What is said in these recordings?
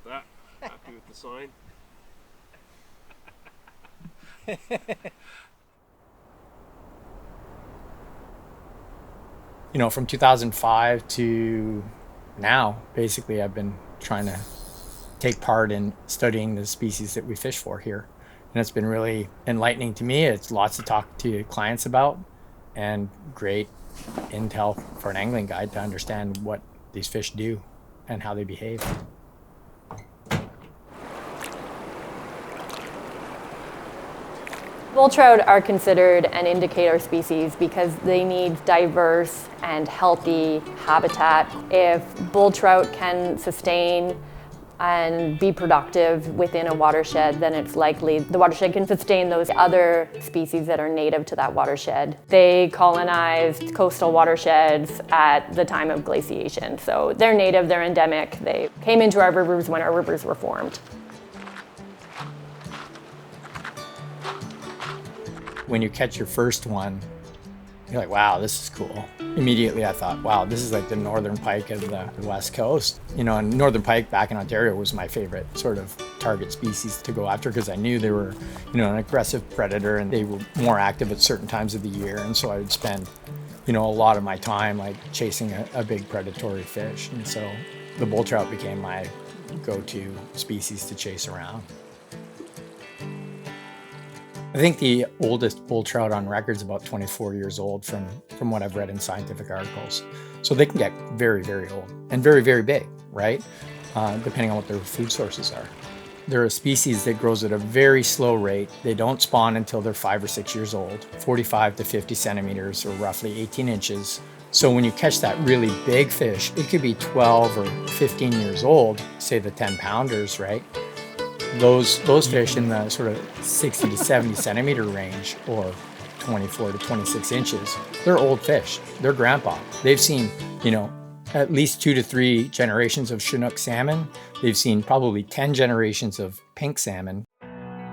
that. Happy with the sign. From 2005 to now, basically, I've been trying to take part in studying the species that we fish for here. And it's been really enlightening to me. It's lots to talk to clients about and great intel for an angling guide to understand what these fish do and how they behave. Bull trout are considered an indicator species because they need diverse and healthy habitat. If bull trout can sustain and be productive within a watershed, then it's likely the watershed can sustain those other species that are native to that watershed. They colonized coastal watersheds at the time of glaciation. So they're native, they're endemic. They came into our rivers when our rivers were formed. When you catch your first one, you're like, wow, this is cool. Immediately I thought, wow, this is like the northern pike of the West Coast. And northern pike back in Ontario was my favorite sort of target species to go after because I knew they were, an aggressive predator and they were more active at certain times of the year. And so I would spend, a lot of my time like chasing a big predatory fish. And so the bull trout became my go-to species to chase around. I think the oldest bull trout on record is about 24 years old from what I've read in scientific articles. So they can get very, very old and very, very big, right? Depending on what their food sources are. They're a species that grows at a very slow rate. They don't spawn until they're 5 or 6 years old, 45 to 50 centimeters or roughly 18 inches. So when you catch that really big fish, it could be 12 or 15 years old, say the 10 pounders, right? Those fish in the sort of 60 to 70 centimeter range or 24 to 26 inches, they're old fish. They're grandpa. They've seen, at least 2 to 3 generations of Chinook salmon. They've seen probably 10 generations of pink salmon.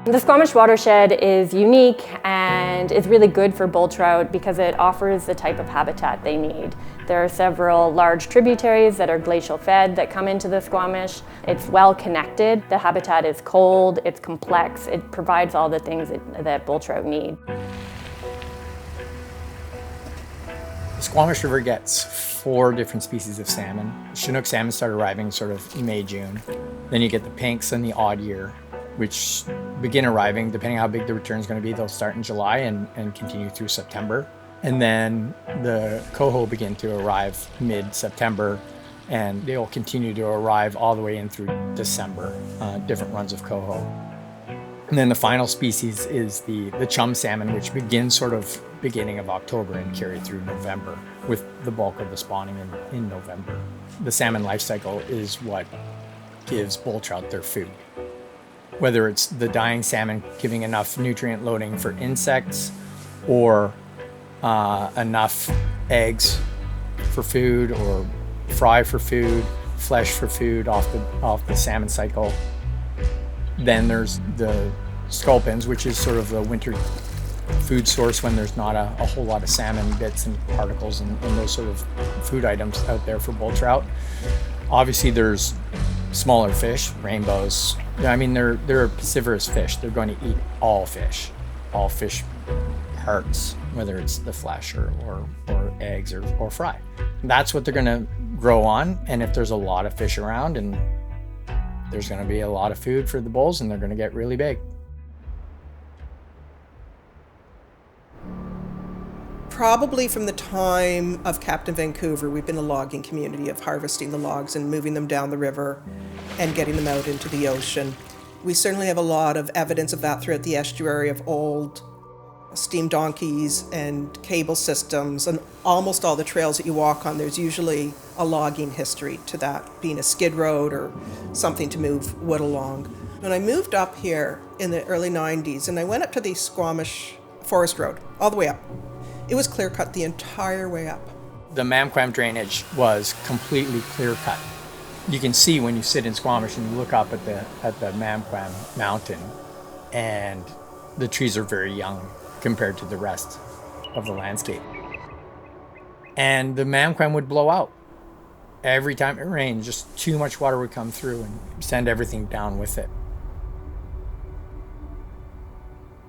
The Squamish watershed is unique and is really good for bull trout because it offers the type of habitat they need. There are several large tributaries that are glacial fed that come into the Squamish. It's well connected. The habitat is cold, it's complex, it provides all the things that bull trout need. The Squamish River gets 4 different species of salmon. Chinook salmon start arriving sort of May, June. Then you get the pinks in the odd year, which begin arriving, depending how big the return is going to be. They'll start in July and continue through September. And then the coho begin to arrive mid-September, and they'll continue to arrive all the way in through December, different runs of coho. And then the final species is the chum salmon, which begins sort of beginning of October and carry through November, with the bulk of the spawning in November. The salmon life cycle is what gives bull trout their food. Whether it's the dying salmon giving enough nutrient loading for insects or enough eggs for food or fry for food, flesh for food off the salmon cycle. Then there's the sculpins, which is sort of the winter food source when there's not a whole lot of salmon bits and particles and those sort of food items out there for bull trout. Obviously there's smaller fish, rainbows. I mean, they're a piscivorous fish. They're going to eat all fish parts, whether it's the flesh or eggs or fry. That's what they're going to grow on. And if there's a lot of fish around, and there's going to be a lot of food for the bulls, and they're going to get really big. Probably from the time of Captain Vancouver, we've been a logging community of harvesting the logs and moving them down the river and getting them out into the ocean. We certainly have a lot of evidence of that throughout the estuary of old steam donkeys and cable systems, and almost all the trails that you walk on, there's usually a logging history to that, being a skid road or something to move wood along. When I moved up here in the early 90s, and I went up to the Squamish Forest Road, all the way up, it was clear cut the entire way up. The Mamquam drainage was completely clear cut. You can see when you sit in Squamish and you look up at the Mamquam mountain, and the trees are very young compared to the rest of the landscape. And the Mamquam would blow out. Every time it rained, just too much water would come through and send everything down with it.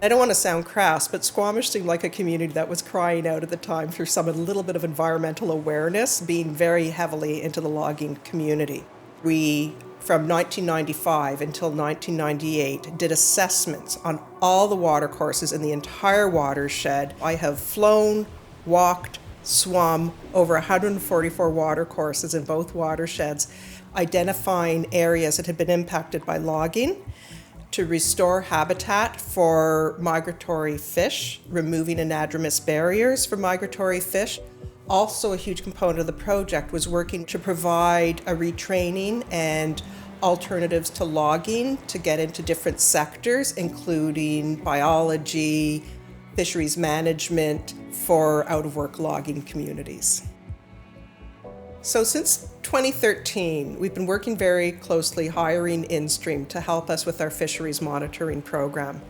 I don't want to sound crass, but Squamish seemed like a community that was crying out at the time for a little bit of environmental awareness, being very heavily into the logging community. We, from 1995 until 1998, did assessments on all the watercourses in the entire watershed. I have flown, walked, swum over 144 watercourses in both watersheds, identifying areas that had been impacted by logging, to restore habitat for migratory fish, removing anadromous barriers for migratory fish. Also, a huge component of the project was working to provide a retraining and alternatives to logging to get into different sectors, including biology, fisheries management for out-of-work logging communities. So since 2013, we've been working very closely hiring InStream to help us with our fisheries monitoring program.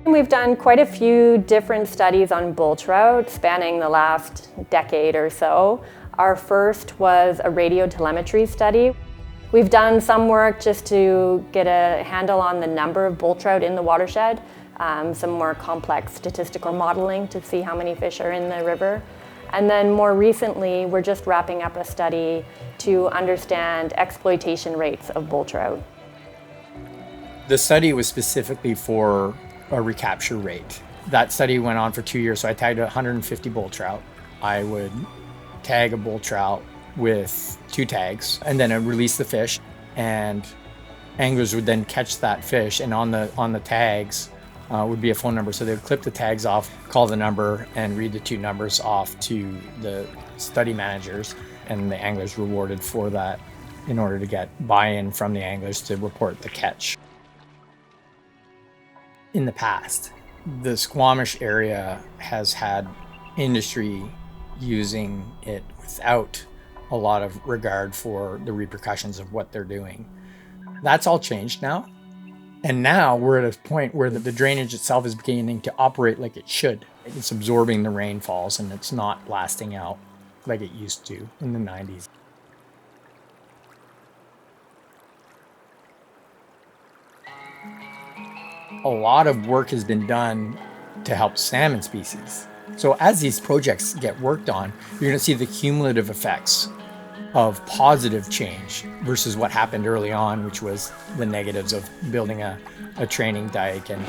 We've done quite a few different studies on bull trout spanning the last decade or so. Our first was a radiotelemetry study. We've done some work just to get a handle on the number of bull trout in the watershed, some more complex statistical modeling to see how many fish are in the river. And then more recently, we're just wrapping up a study to understand exploitation rates of bull trout. The study was specifically for a recapture rate. That study went on for 2 years, so I tagged 150 bull trout. I would tag a bull trout with 2 tags, and then I'd release the fish, and anglers would then catch that fish, and on the tags would be a phone number. So they would clip the tags off, call the number, and read the 2 numbers off to the study managers, and the anglers rewarded for that in order to get buy-in from the anglers to report the catch. In the past, the Squamish area has had industry using it without a lot of regard for the repercussions of what they're doing. That's all changed now. And now we're at a point where the drainage itself is beginning to operate like it should. It's absorbing the rainfalls and it's not blasting out like it used to in the 90s. A lot of work has been done to help salmon species. So as these projects get worked on, you're going to see the cumulative effects of positive change versus what happened early on, which was the negatives of building a training dike and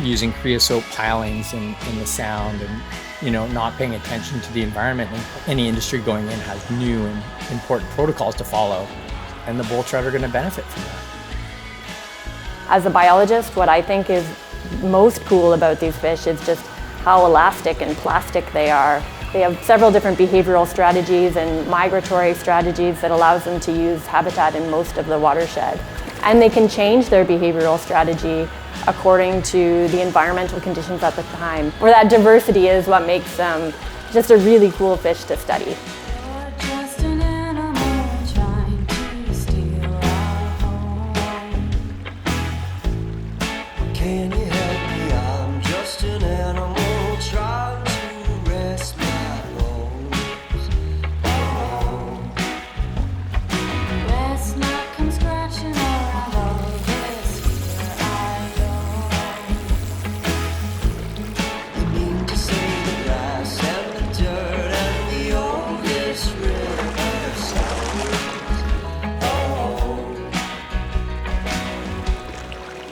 using creosote pilings in the sound and not paying attention to the environment. And any industry going in has new and important protocols to follow, and the bull trout are going to benefit from that. As a biologist, what I think is most cool about these fish is just how elastic and plastic they are. They have several different behavioral strategies and migratory strategies that allows them to use habitat in most of the watershed. And they can change their behavioral strategy according to the environmental conditions at the time. Where that diversity is what makes them just a really cool fish to study. Can you help me? I'm just an animal trying to rest my bones. Let's not come scratching around all this here I go. You mean to say the grass and the dirt and the oldest river sounds? Oh,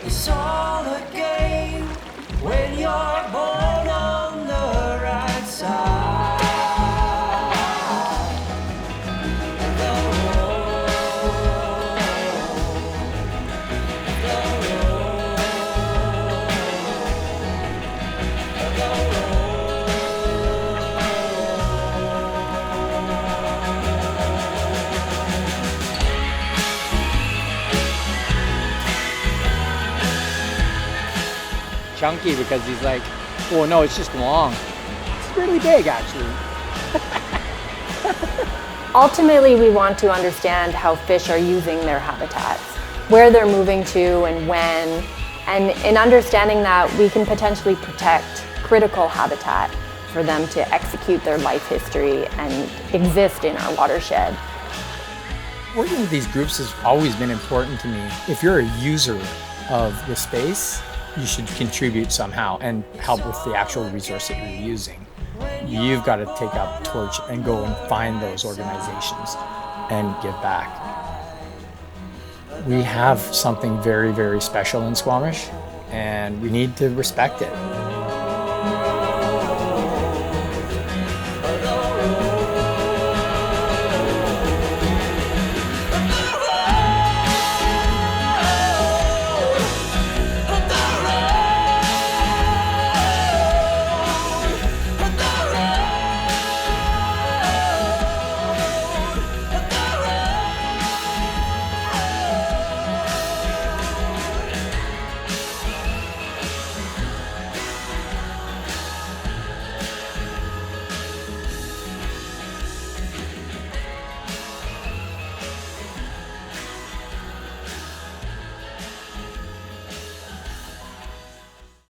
it's all a game when you're born on the right side of the road. Chunky because he's like, well, no, it's just long. It's really big, actually. Ultimately, we want to understand how fish are using their habitats, where they're moving to and when, and in understanding that, we can potentially protect critical habitat for them to execute their life history and exist in our watershed. Working with these groups has always been important to me. If you're a user of the space, you should contribute somehow and help with the actual resource that you're using. You've got to take up the torch and go and find those organizations and give back. We have something very, very special in Squamish, and we need to respect it.